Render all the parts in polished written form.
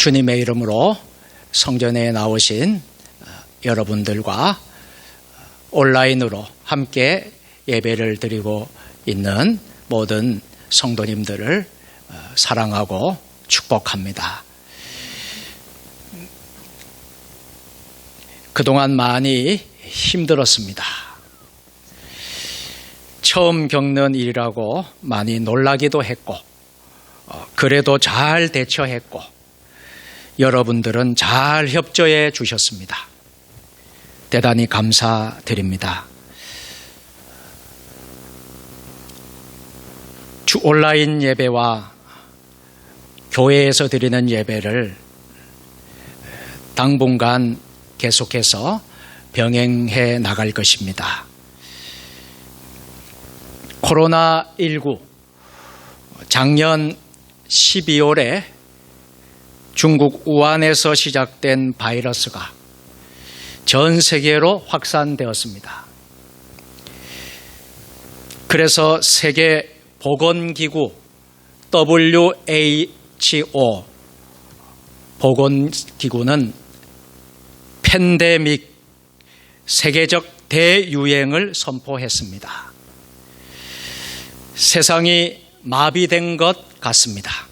주님의 이름으로 성전에 나오신 여러분들과 온라인으로 함께 예배를 드리고 있는 모든 성도님들을 사랑하고 축복합니다. 그동안 많이 힘들었습니다. 처음 겪는 일이라고 많이 놀라기도 했고, 그래도 잘 대처했고, 여러분들은 잘 협조해 주셨습니다. 대단히 감사드립니다. 온라인 예배와 교회에서 드리는 예배를 당분간 계속해서 병행해 나갈 것입니다. 코로나19 작년 12월에 중국 우한에서 시작된 바이러스가 전 세계로 확산되었습니다. 그래서 세계보건기구 WHO 보건기구는 팬데믹 세계적 대유행을 선포했습니다. 세상이 마비된 것 같습니다.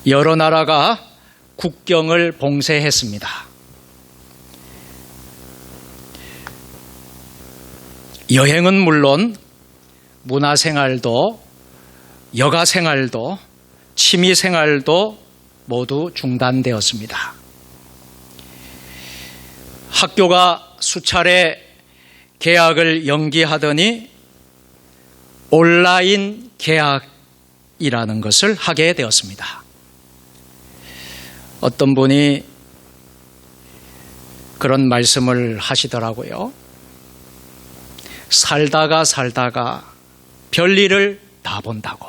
여러 나라가 국경을 봉쇄했습니다. 여행은 물론 문화생활도 여가생활도 취미생활도 모두 중단되었습니다. 학교가 수차례 개학을 연기하더니 온라인 개학이라는 것을 하게 되었습니다. 어떤 분이 그런 말씀을 하시더라고요. 살다가 별일을 다 본다고.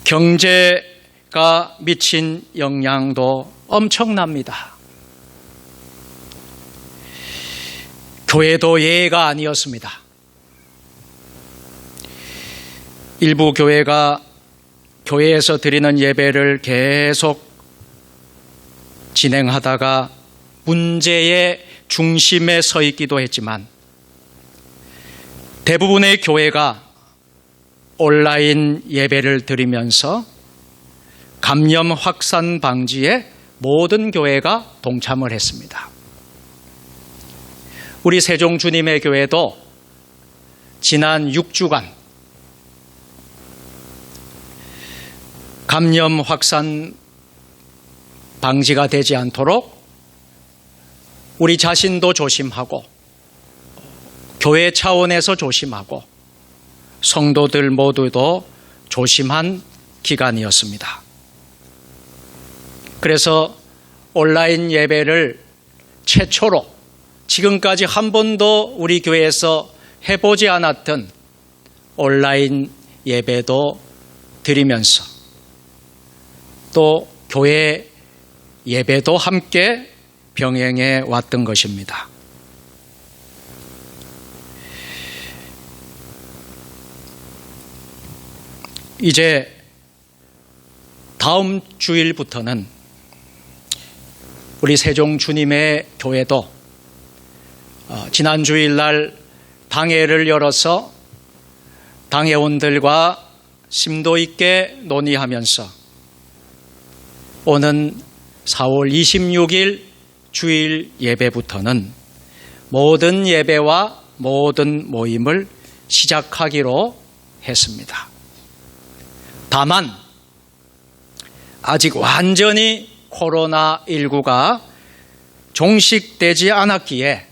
경제가 미친 영향도 엄청납니다. 교회도 예외가 아니었습니다. 일부 교회가 교회에서 드리는 예배를 계속 진행하다가 문제의 중심에 서 있기도 했지만 대부분의 교회가 온라인 예배를 드리면서 감염 확산 방지에 모든 교회가 동참을 했습니다. 우리 세종 주님의 교회도 지난 6주간 감염 확산 방지가 되지 않도록 우리 자신도 조심하고 교회 차원에서 조심하고 성도들 모두도 조심한 기간이었습니다. 그래서 온라인 예배를 최초로 지금까지 한 번도 우리 교회에서 해보지 않았던 온라인 예배도 드리면서 또 교회 예배도 함께 병행해 왔던 것입니다. 이제 다음 주일부터는 우리 세종 주님의 교회도 지난 주일날 당회를 열어서 당회원들과 심도 있게 논의하면서 오는 4월 26일 주일 예배부터는 모든 예배와 모든 모임을 시작하기로 했습니다. 다만 아직 완전히 코로나19가 종식되지 않았기에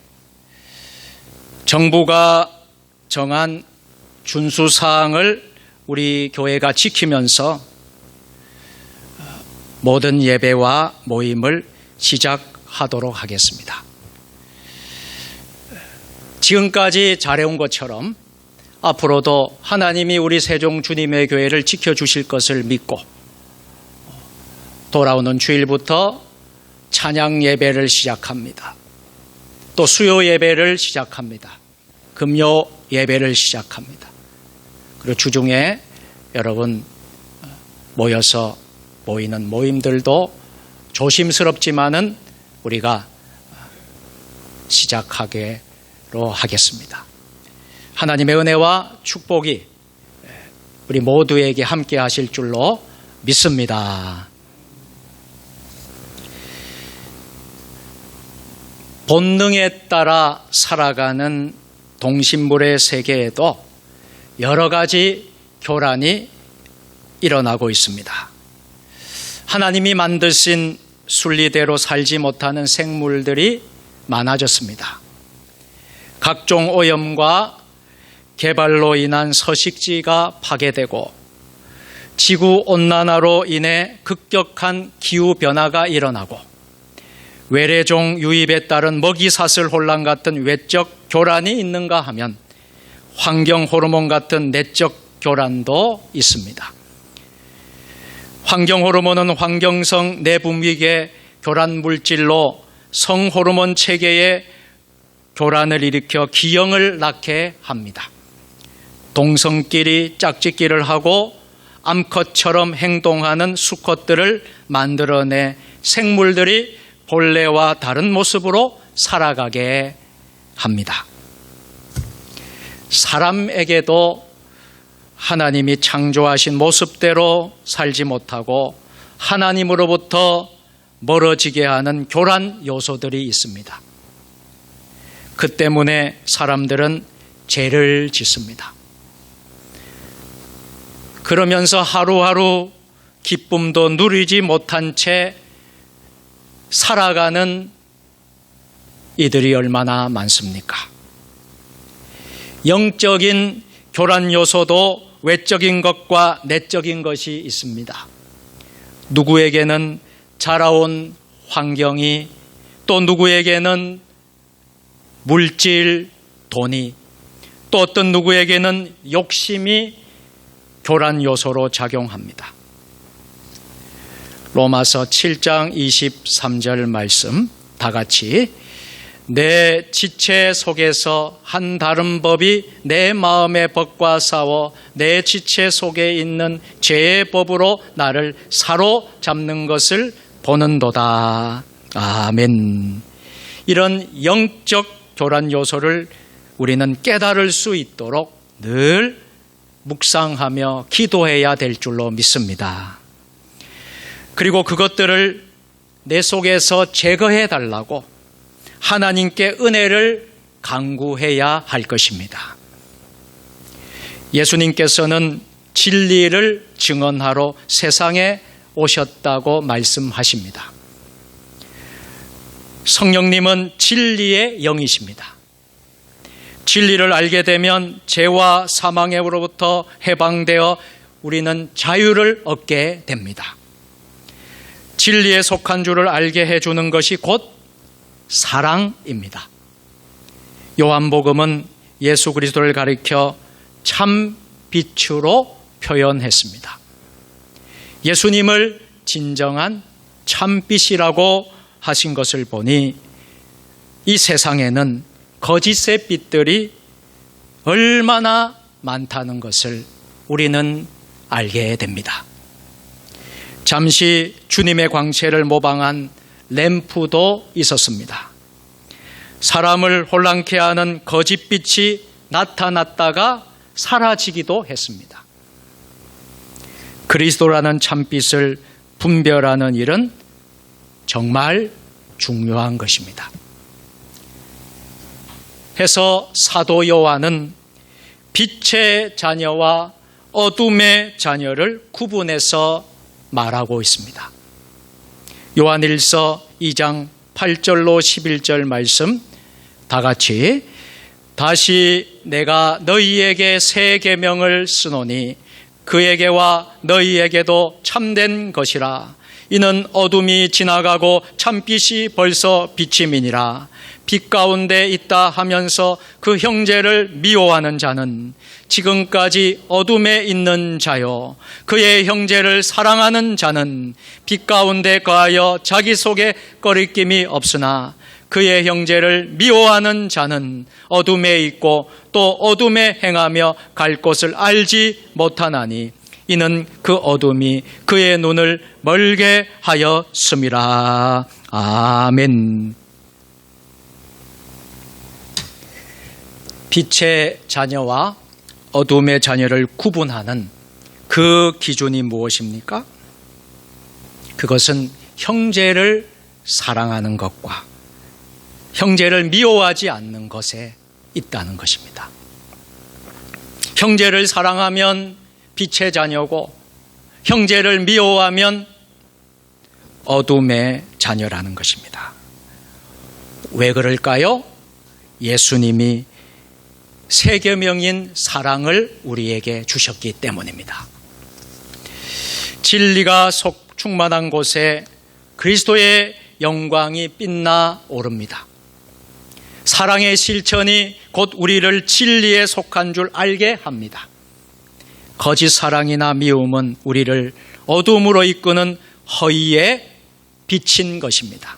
정부가 정한 준수사항을 우리 교회가 지키면서 모든 예배와 모임을 시작하도록 하겠습니다. 지금까지 잘해온 것처럼 앞으로도 하나님이 우리 세종 주님의 교회를 지켜주실 것을 믿고 돌아오는 주일부터 찬양 예배를 시작합니다. 또 수요 예배를 시작합니다. 금요 예배를 시작합니다. 그리고 주중에 여러분 모여서 모이는 모임들도 조심스럽지만은 우리가 시작하기로 하겠습니다. 하나님의 은혜와 축복이 우리 모두에게 함께 하실 줄로 믿습니다. 본능에 따라 살아가는 동식물의 세계에도 여러 가지 교란이 일어나고 있습니다. 하나님이 만드신 순리대로 살지 못하는 생물들이 많아졌습니다. 각종 오염과 개발로 인한 서식지가 파괴되고 지구온난화로 인해 급격한 기후변화가 일어나고 외래종 유입에 따른 먹이사슬 혼란 같은 외적 교란이 있는가 하면 환경호르몬 같은 내적 교란도 있습니다. 환경호르몬은 환경성 내분비계 교란 물질로 성호르몬 체계에 교란을 일으켜 기형을 낳게 합니다. 동성끼리 짝짓기를 하고 암컷처럼 행동하는 수컷들을 만들어내 생물들이 본래와 다른 모습으로 살아가게 합니다. 사람에게도 하나님이 창조하신 모습대로 살지 못하고 하나님으로부터 멀어지게 하는 교란 요소들이 있습니다. 그 때문에 사람들은 죄를 짓습니다. 그러면서 하루하루 기쁨도 누리지 못한 채 살아가는 이들이 얼마나 많습니까? 영적인 교란 요소도 외적인 것과 내적인 것이 있습니다. 누구에게는 자라온 환경이, 또 누구에게는 물질, 돈이, 또 어떤 누구에게는 욕심이 교란 요소로 작용합니다. 로마서 7장 23절 말씀 다 같이, 내 지체 속에서 한 다른 법이 내 마음의 법과 싸워 내 지체 속에 있는 죄의 법으로 나를 사로잡는 것을 보는도다. 아멘. 이런 영적 교란 요소를 우리는 깨달을 수 있도록 늘 묵상하며 기도해야 될 줄로 믿습니다. 그리고 그것들을 내 속에서 제거해 달라고 하나님께 은혜를 간구해야 할 것입니다. 예수님께서는 진리를 증언하러 세상에 오셨다고 말씀하십니다. 성령님은 진리의 영이십니다. 진리를 알게 되면 죄와 사망으로부터 해방되어 우리는 자유를 얻게 됩니다. 진리에 속한 줄을 알게 해주는 것이 곧 사랑입니다. 요한복음은 예수 그리스도를 가리켜 참 빛으로 표현했습니다. 예수님을 진정한 참빛이라고 하신 것을 보니 이 세상에는 거짓의 빛들이 얼마나 많다는 것을 우리는 알게 됩니다. 잠시 주님의 광채를 모방한 램프도 있었습니다. 사람을 혼란케 하는 거짓빛이 나타났다가 사라지기도 했습니다. 그리스도라는 참빛을 분별하는 일은 정말 중요한 것입니다. 해서 사도 요한은 빛의 자녀와 어둠의 자녀를 구분해서 말하고 있습니다. 요한일서 2장 8절로 11절 말씀 다 같이, 다시 내가 너희에게 새 계명을 쓰노니 그에게와 너희에게도 참된 것이라. 이는 어둠이 지나가고 참빛이 벌써 비침이니라. 빛 가운데 있다 하면서 그 형제를 미워하는 자는 지금까지 어둠에 있는 자요, 그의 형제를 사랑하는 자는 빛 가운데 거하여 자기 속에 거리낌이 없으나 그의 형제를 미워하는 자는 어둠에 있고 또 어둠에 행하며 갈 곳을 알지 못하나니 이는 그 어둠이 그의 눈을 멀게 하였음이라. 아멘. 빛의 자녀와 어둠의 자녀를 구분하는 그 기준이 무엇입니까? 그것은 형제를 사랑하는 것과 형제를 미워하지 않는 것에 있다는 것입니다. 형제를 사랑하면 빛의 자녀고 형제를 미워하면 어둠의 자녀라는 것입니다. 왜 그럴까요? 예수님이 세계명인 사랑을 우리에게 주셨기 때문입니다. 진리가 충만한 곳에 그리스도의 영광이 빛나 오릅니다. 사랑의 실천이 곧 우리를 진리에 속한 줄 알게 합니다. 거짓 사랑이나 미움은 우리를 어둠으로 이끄는 허위에 비친 것입니다.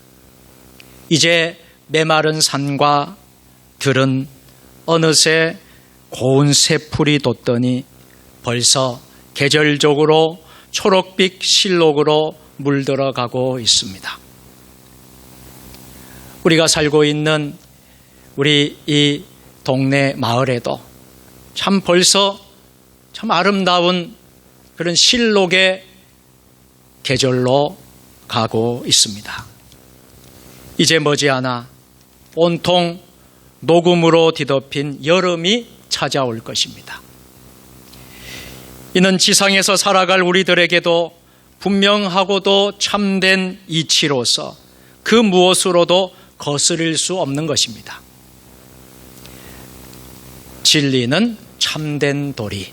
이제 메마른 산과 들은 어느새 고운 새풀이 돋더니 벌써 계절적으로 초록빛 실록으로 물들어가고 있습니다. 우리가 살고 있는 우리 이 동네 마을에도 참 벌써 참 아름다운 그런 실록의 계절로 가고 있습니다. 이제 머지않아 온통 녹음으로 뒤덮인 여름이 찾아올 것입니다. 이는 지상에서 살아갈 우리들에게도 분명하고도 참된 이치로서 그 무엇으로도 거스릴 수 없는 것입니다. 진리는 참된 도리,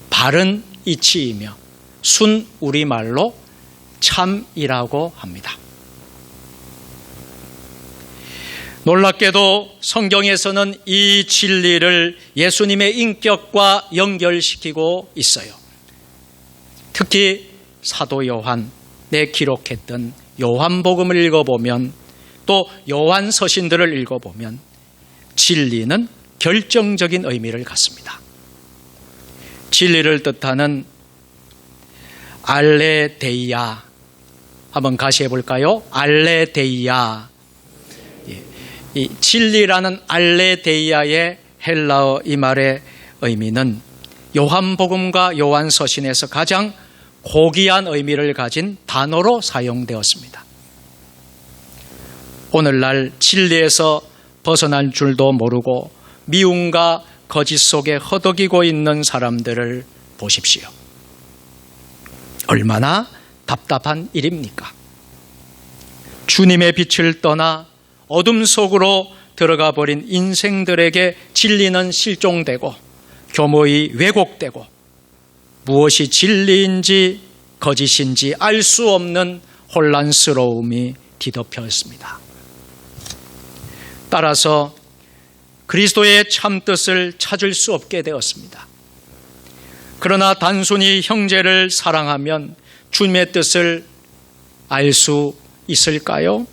바른 이치이며 순 우리말로 참이라고 합니다. 놀랍게도 성경에서는 이 진리를 예수님의 인격과 연결시키고 있어요. 특히 사도 요한에 기록했던 요한복음을 읽어보면 또 요한 서신들을 읽어보면 진리는 결정적인 의미를 갖습니다. 진리를 뜻하는 알레데이아, 한번 같이 해볼까요? 알레데이아. 이 진리라는 알레데이아의 헬라어 이 말의 의미는 요한복음과 요한서신에서 가장 고귀한 의미를 가진 단어로 사용되었습니다. 오늘날 진리에서 벗어날 줄도 모르고 미움과 거짓 속에 허덕이고 있는 사람들을 보십시오. 얼마나 답답한 일입니까? 주님의 빛을 떠나 어둠 속으로 들어가 버린 인생들에게 진리는 실종되고 교모이 왜곡되고 무엇이 진리인지 거짓인지 알 수 없는 혼란스러움이 뒤덮였습니다. 따라서 그리스도의 참뜻을 찾을 수 없게 되었습니다. 그러나 단순히 형제를 사랑하면 주님의 뜻을 알 수 있을까요?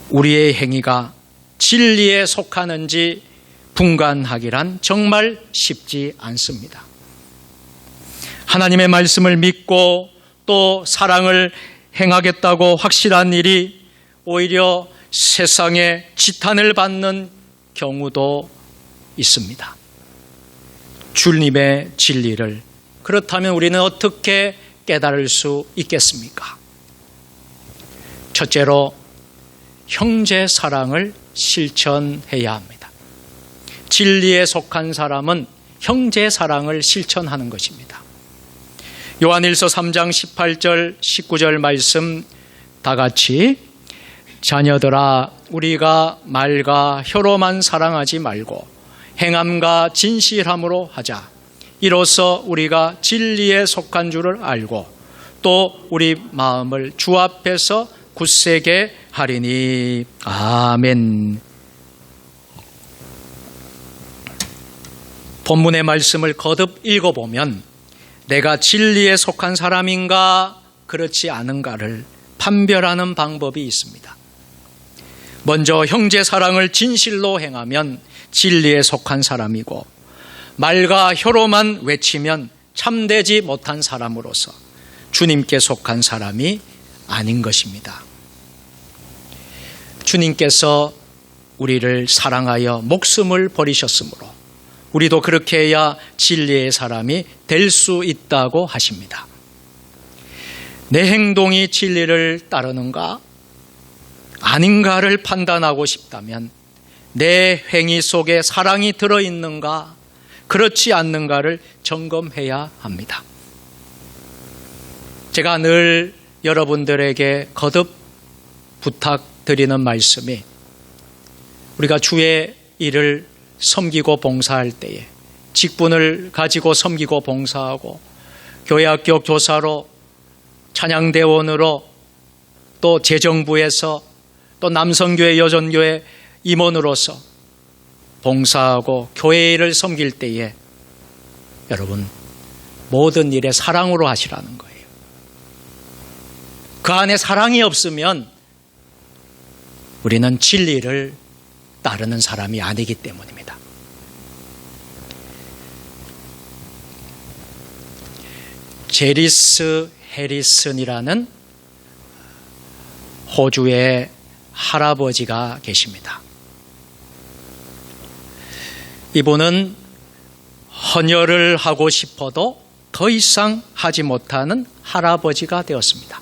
우리의 행위가 진리에 속하는지 분간하기란 정말 쉽지 않습니다. 하나님의 말씀을 믿고 또 사랑을 행하겠다고 확실한 일이 오히려 세상에 지탄을 받는 경우도 있습니다. 주님의 진리를 그렇다면 우리는 어떻게 깨달을 수 있겠습니까? 첫째로 형제 사랑을 실천해야 합니다. 진리에 속한 사람은 형제 사랑을 실천하는 것입니다. 요한일서 3장 18절 19절 말씀 다 같이 자녀들아 우리가 말과 혀로만 사랑하지 말고 행함과 진실함으로 하자. 이로써 우리가 진리에 속한 줄을 알고 또 우리 마음을 주 앞에서 굳세게 하리니. 아멘. 본문의 말씀을 거듭 읽어보면 내가 진리에 속한 사람인가 그렇지 않은가를 판별하는 방법이 있습니다. 먼저 형제 사랑을 진실로 행하면 진리에 속한 사람이고 말과 혀로만 외치면 참되지 못한 사람으로서 주님께 속한 사람이 아닌 것입니다. 주님께서 우리를 사랑하여 목숨을 버리셨으므로 우리도 그렇게 해야 진리의 사람이 될 수 있다고 하십니다. 내 행동이 진리를 따르는가 아닌가를 판단하고 싶다면 내 행위 속에 사랑이 들어있는가 그렇지 않는가를 점검해야 합니다. 제가 늘 여러분들에게 거듭 부탁드리는 말씀이 우리가 주의 일을 섬기고 봉사할 때에 직분을 가지고 섬기고 봉사하고 교회학교 교사로 찬양대원으로 또 재정부에서 또 남성교회 여전교회 임원으로서 봉사하고 교회 일을 섬길 때에 여러분 모든 일에 사랑으로 하시라는 거예요. 그 안에 사랑이 없으면 우리는 진리를 따르는 사람이 아니기 때문입니다. 제리스 해리슨이라는 호주의 할아버지가 계십니다. 이분은 헌혈을 하고 싶어도 더 이상 하지 못하는 할아버지가 되었습니다.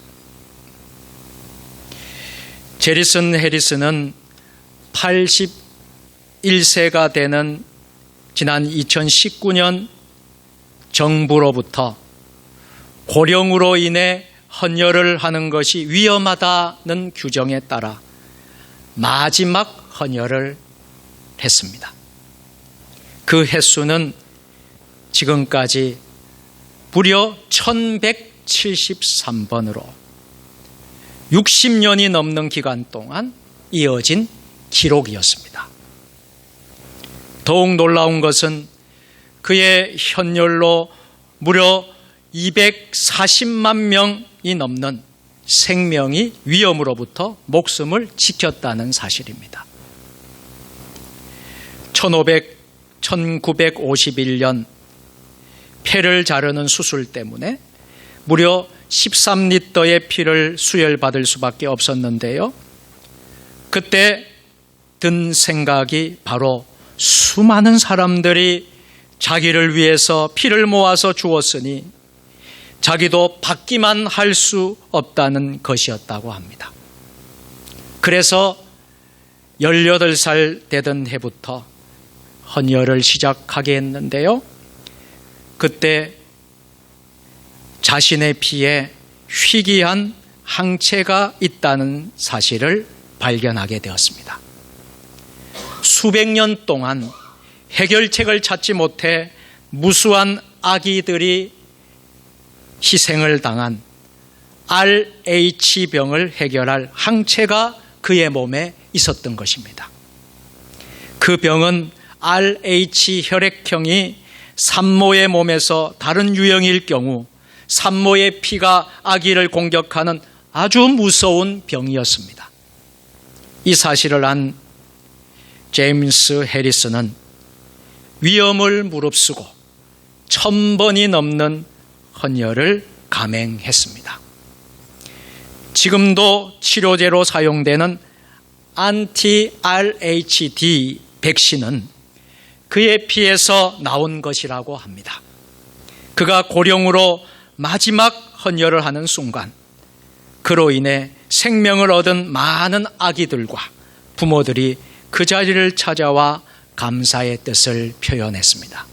제리슨 해리슨은 81세가 되는 지난 2019년 정부로부터 고령으로 인해 헌혈을 하는 것이 위험하다는 규정에 따라 마지막 헌혈을 했습니다. 그 횟수는 지금까지 무려 1173번으로 60년이 넘는 기간 동안 이어진 기록이었습니다. 더욱 놀라운 것은 그의 헌혈로 무려 240만 명이 넘는 생명이 위험으로부터 목숨을 지켰다는 사실입니다. 1951년 폐를 자르는 수술 때문에 무려 13리터의 피를 수혈받을 수밖에 없었는데요. 그때 든 생각이 바로 수많은 사람들이 자기를 위해서 피를 모아서 주었으니 자기도 받기만 할 수 없다는 것이었다고 합니다. 그래서 18살 되던 해부터 헌혈을 시작하게 했는데요. 그때 자신의 피에 희귀한 항체가 있다는 사실을 발견하게 되었습니다. 수백 년 동안 해결책을 찾지 못해 무수한 아기들이 희생을 당한 RH병을 해결할 항체가 그의 몸에 있었던 것입니다. 그 병은 RH 혈액형이 산모의 몸에서 다른 유형일 경우 산모의 피가 아기를 공격하는 아주 무서운 병이었습니다. 이 사실을 안 제임스 해리슨은 위험을 무릅쓰고 1000번이 넘는 헌혈을 감행했습니다. 지금도 치료제로 사용되는 안티-RHD 백신은 그의 피에서 나온 것이라고 합니다. 그가 고령으로 마지막 헌혈을 하는 순간 그로 인해 생명을 얻은 많은 아기들과 부모들이 그 자리를 찾아와 감사의 뜻을 표현했습니다.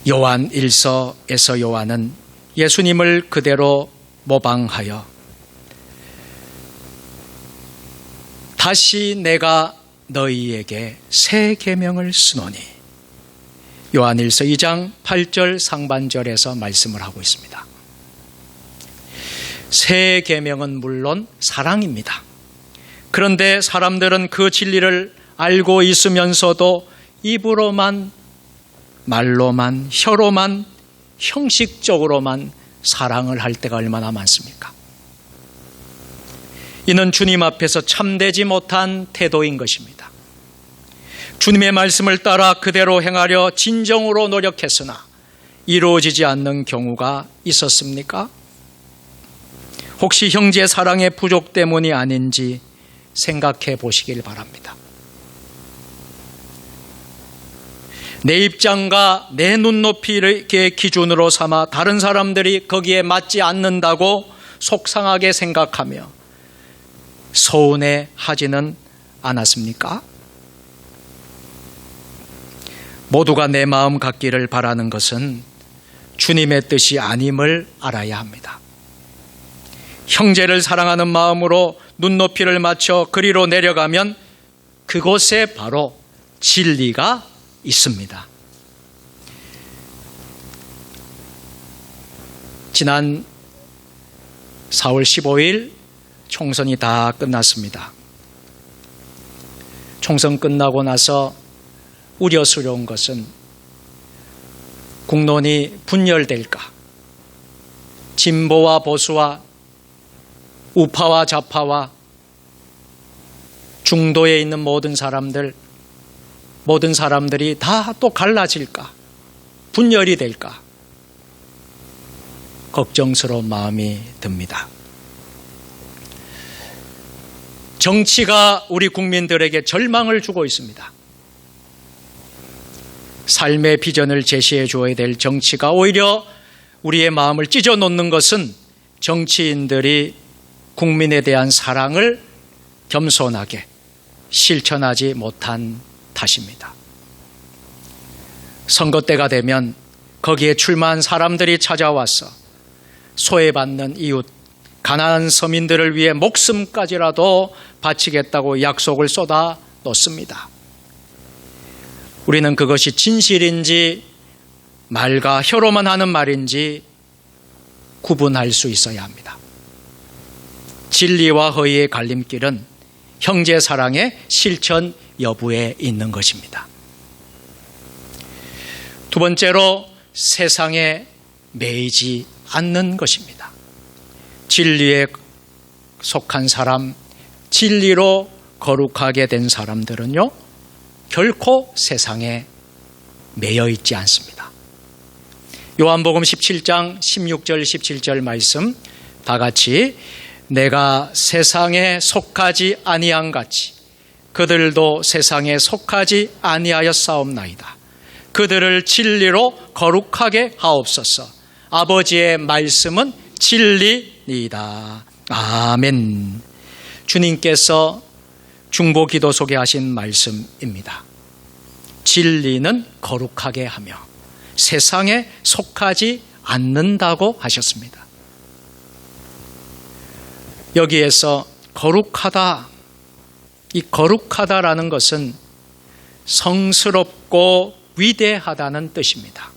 요한 1서에서 요한은 예수님을 그대로 모방하여 다시 내가 너희에게 새 계명을 쓰노니 요한 1서 2장 8절 상반절에서 말씀을 하고 있습니다. 새 계명은 물론 사랑입니다. 그런데 사람들은 그 진리를 알고 있으면서도 입으로만 말로만 혀로만 형식적으로만 사랑을 할 때가 얼마나 많습니까? 이는 주님 앞에서 참되지 못한 태도인 것입니다. 주님의 말씀을 따라 그대로 행하려 진정으로 노력했으나 이루어지지 않는 경우가 있었습니까? 혹시 형제 사랑의 부족 때문이 아닌지 생각해 보시길 바랍니다. 내 입장과 내 눈높이를 기준으로 삼아 다른 사람들이 거기에 맞지 않는다고 속상하게 생각하며 서운해 하지는 않았습니까? 모두가 내 마음 같기를 바라는 것은 주님의 뜻이 아님을 알아야 합니다. 형제를 사랑하는 마음으로 눈높이를 맞춰 그리로 내려가면 그곳에 바로 진리가 있습니다. 지난 4월 15일 총선이 다 끝났습니다. 총선 끝나고 나서 우려스러운 것은 국론이 분열될까, 진보와 보수와 우파와 좌파와 중도에 있는 모든 사람들이 다 또 갈라질까, 분열이 될까 걱정스러운 마음이 듭니다. 정치가 우리 국민들에게 절망을 주고 있습니다. 삶의 비전을 제시해 줘야 될 정치가 오히려 우리의 마음을 찢어 놓는 것은 정치인들이 국민에 대한 사랑을 겸손하게 실천하지 못한 탓입니다. 선거 때가 되면 거기에 출마한 사람들이 찾아와서 소외받는 이웃, 가난한 서민들을 위해 목숨까지라도 바치겠다고 약속을 쏟아 놓습니다. 우리는 그것이 진실인지 말과 혀로만 하는 말인지 구분할 수 있어야 합니다. 진리와 허위의 갈림길은 형제 사랑의 실천 여부에 있는 것입니다. 두 번째로 세상에 매이지 않는 것입니다. 진리에 속한 사람, 진리로 거룩하게 된 사람들은요, 결코 세상에 매여 있지 않습니다. 요한복음 17장 16절 17절 말씀 다 같이 내가 세상에 속하지 아니한 같이 그들도 세상에 속하지 아니하였사옵나이다. 그들을 진리로 거룩하게 하옵소서. 아버지의 말씀은 진리니이다. 아멘. 주님께서 중보기도 속에 하신 말씀입니다. 진리는 거룩하게 하며 세상에 속하지 않는다고 하셨습니다. 여기에서 거룩하다, 이 거룩하다라는 것은 성스럽고 위대하다는 뜻입니다.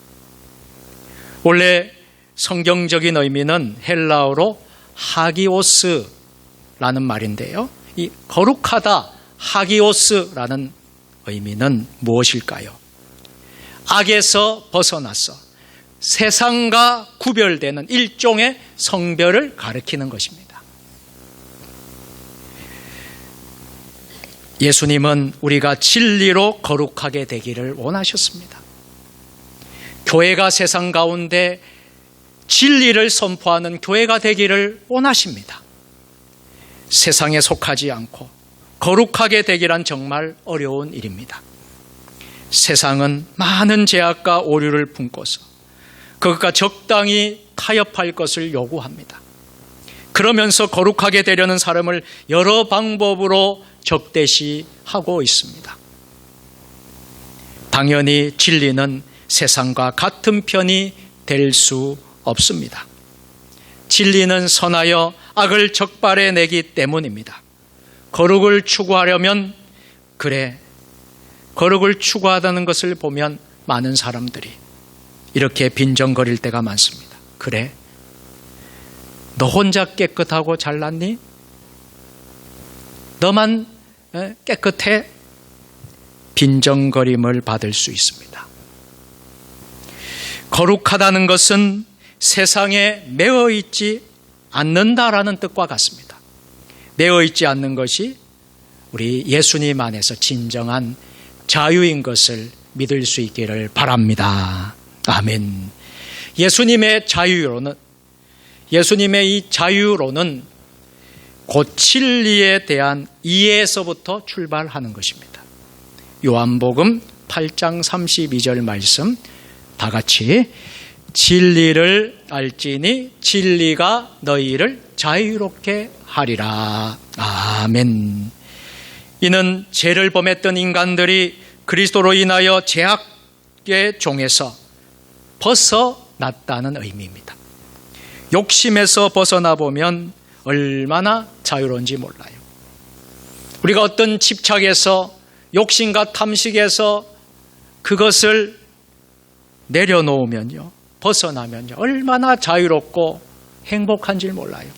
원래 성경적인 의미는 헬라어로 하기오스라는 말인데요. 이 거룩하다, 하기오스라는 의미는 무엇일까요? 악에서 벗어나서 세상과 구별되는 일종의 성별을 가리키는 것입니다. 예수님은 우리가 진리로 거룩하게 되기를 원하셨습니다. 교회가 세상 가운데 진리를 선포하는 교회가 되기를 원하십니다. 세상에 속하지 않고 거룩하게 되기란 정말 어려운 일입니다. 세상은 많은 죄악과 오류를 품고서 그것과 적당히 타협할 것을 요구합니다. 그러면서 거룩하게 되려는 사람을 여러 방법으로 적대시하고 있습니다. 당연히 진리는 세상과 같은 편이 될 수 없습니다. 진리는 선하여 악을 적발해내기 때문입니다. 거룩을 추구하려면 거룩을 추구하다는 것을 보면 많은 사람들이 이렇게 빈정거릴 때가 많습니다. 그래? 너 혼자 깨끗하고 잘났니? 너만 깨끗해? 빈정거림을 받을 수 있습니다. 거룩하다는 것은 세상에 매어 있지 않는다라는 뜻과 같습니다. 매어 있지 않는 것이 우리 예수님 안에서 진정한 자유인 것을 믿을 수 있기를 바랍니다. 아멘. 예수님의 이 자유로는 곧 진리에 대한 이해에서부터 출발하는 것입니다. 요한복음 8장 32절 말씀 다 같이 진리를 알지니 진리가 너희를 자유롭게 하리라. 아멘. 이는 죄를 범했던 인간들이 그리스도로 인하여 죄악의 종에서 벗어났다는 의미입니다. 욕심에서 벗어나 보면 얼마나 자유로운지 몰라요. 우리가 어떤 집착에서 욕심과 탐식에서 그것을 내려놓으면요, 벗어나면요, 얼마나 자유롭고 행복한지 몰라요.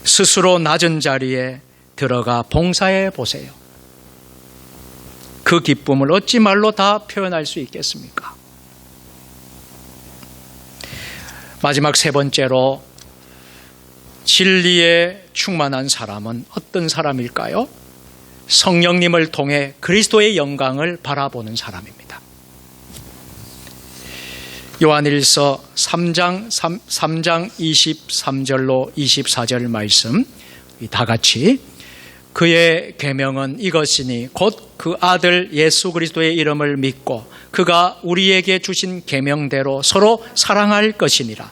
스스로 낮은 자리에 들어가 봉사해 보세요. 그 기쁨을 어찌 말로 다 표현할 수 있겠습니까? 마지막 세 번째로 진리에 충만한 사람은 어떤 사람일까요? 성령님을 통해 그리스도의 영광을 바라보는 사람입니다. 요한일서 3장 23절로 24절 말씀 다 같이 그의 계명은 이것이니 곧 그 아들 예수 그리스도의 이름을 믿고 그가 우리에게 주신 계명대로 서로 사랑할 것이니라.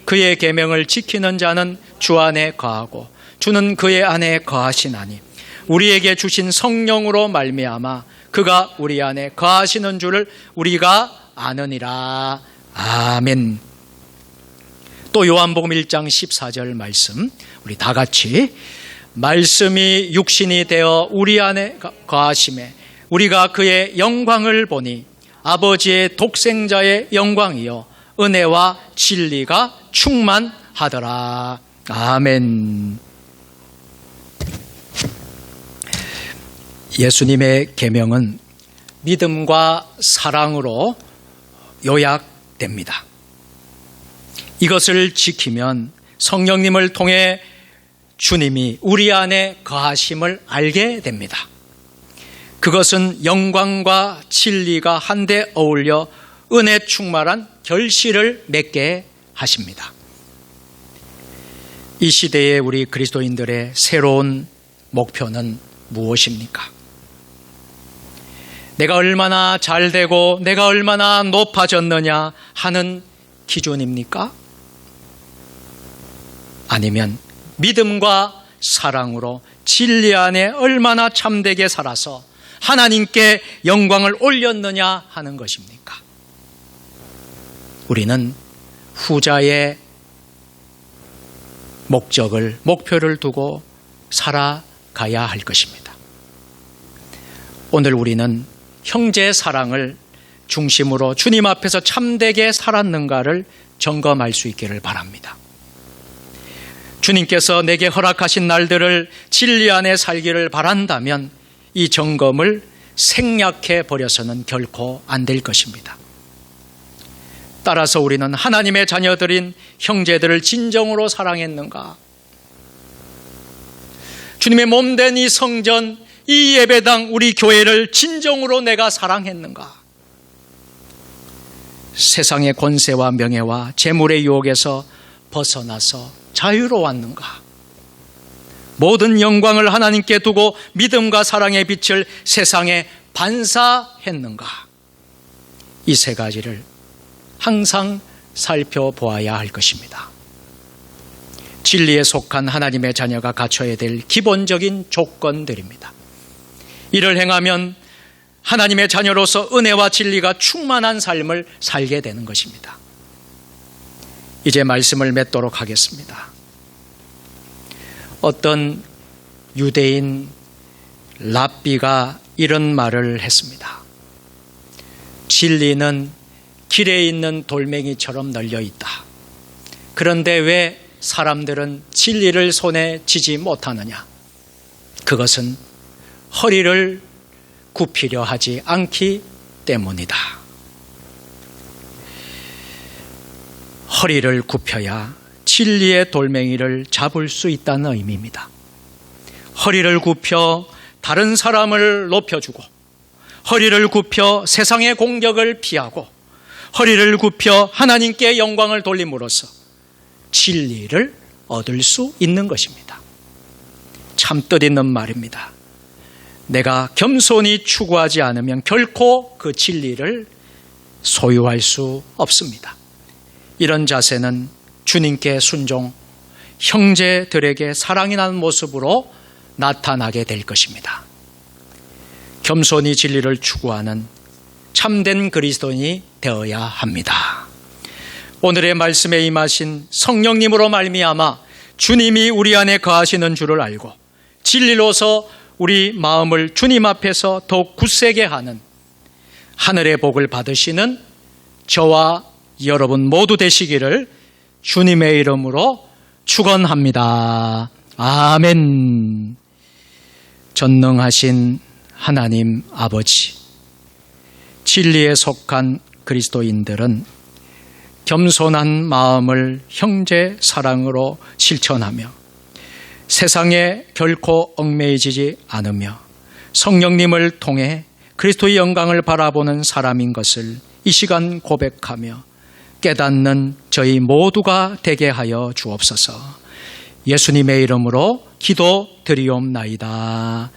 그의 계명을 지키는 자는 주 안에 거하고 주는 그의 안에 거하시나니 우리에게 주신 성령으로 말미암아 그가 우리 안에 거하시는 줄을 우리가 아느니라. 아멘. 또 요한복음 1장 14절 말씀 우리 다 같이 말씀이 육신이 되어 우리 안에 거하심에 우리가 그의 영광을 보니 아버지의 독생자의 영광이요 은혜와 진리가 충만하더라. 아멘. 예수님의 계명은 믿음과 사랑으로 요약됩니다. 이것을 지키면 성령님을 통해 주님이 우리 안에 거하심을 알게 됩니다. 그것은 영광과 진리가 한데 어울려 은혜 충만한 결실을 맺게 하십니다. 이 시대의 우리 그리스도인들의 새로운 목표는 무엇입니까? 내가 얼마나 잘되고 내가 얼마나 높아졌느냐 하는 기준입니까? 아니면 믿음과 사랑으로 진리 안에 얼마나 참되게 살아서 하나님께 영광을 올렸느냐 하는 것입니까? 우리는 후자의 목표를 두고 살아가야 할 것입니다. 오늘 우리는 형제 사랑을 중심으로 주님 앞에서 참되게 살았는가를 점검할 수 있기를 바랍니다. 주님께서 내게 허락하신 날들을 진리 안에 살기를 바란다면 이 점검을 생략해 버려서는 결코 안 될 것입니다. 따라서 우리는 하나님의 자녀들인 형제들을 진정으로 사랑했는가? 주님의 몸된 이 성전, 이 예배당, 우리 교회를 진정으로 내가 사랑했는가? 세상의 권세와 명예와 재물의 유혹에서 벗어나서 자유로웠는가? 모든 영광을 하나님께 두고 믿음과 사랑의 빛을 세상에 반사했는가? 이 세 가지를 항상 살펴보아야 할 것입니다. 진리에 속한 하나님의 자녀가 갖춰야 될 기본적인 조건들입니다. 이를 행하면 하나님의 자녀로서 은혜와 진리가 충만한 삶을 살게 되는 것입니다. 이제 말씀을 맺도록 하겠습니다. 어떤 유대인 랍비가 이런 말을 했습니다. 진리는 길에 있는 돌멩이처럼 널려 있다. 그런데 왜 사람들은 진리를 손에 쥐지 못하느냐? 그것은 허리를 굽히려 하지 않기 때문이다. 허리를 굽혀야 진리의 돌멩이를 잡을 수 있다는 의미입니다. 허리를 굽혀 다른 사람을 높여주고 허리를 굽혀 세상의 공격을 피하고 허리를 굽혀 하나님께 영광을 돌림으로써 진리를 얻을 수 있는 것입니다. 참 뜻있는 말입니다. 내가 겸손히 추구하지 않으면 결코 그 진리를 소유할 수 없습니다. 이런 자세는 주님께 순종, 형제들에게 사랑이 나는 모습으로 나타나게 될 것입니다. 겸손히 진리를 추구하는 참된 그리스도인이 되어야 합니다. 오늘의 말씀에 임하신 성령님으로 말미암아 주님이 우리 안에 거하시는 줄을 알고 진리로서 우리 마음을 주님 앞에서 더욱 굳세게 하는 하늘의 복을 받으시는 저와 여러분 모두 되시기를 주님의 이름으로 축원합니다. 아멘. 전능하신 하나님 아버지, 진리에 속한 그리스도인들은 겸손한 마음을 형제 사랑으로 실천하며 세상에 결코 얽매이지 않으며 성령님을 통해 그리스도의 영광을 바라보는 사람인 것을 이 시간 고백하며 깨닫는 저희 모두가 되게 하여 주옵소서. 예수님의 이름으로 기도드리옵나이다.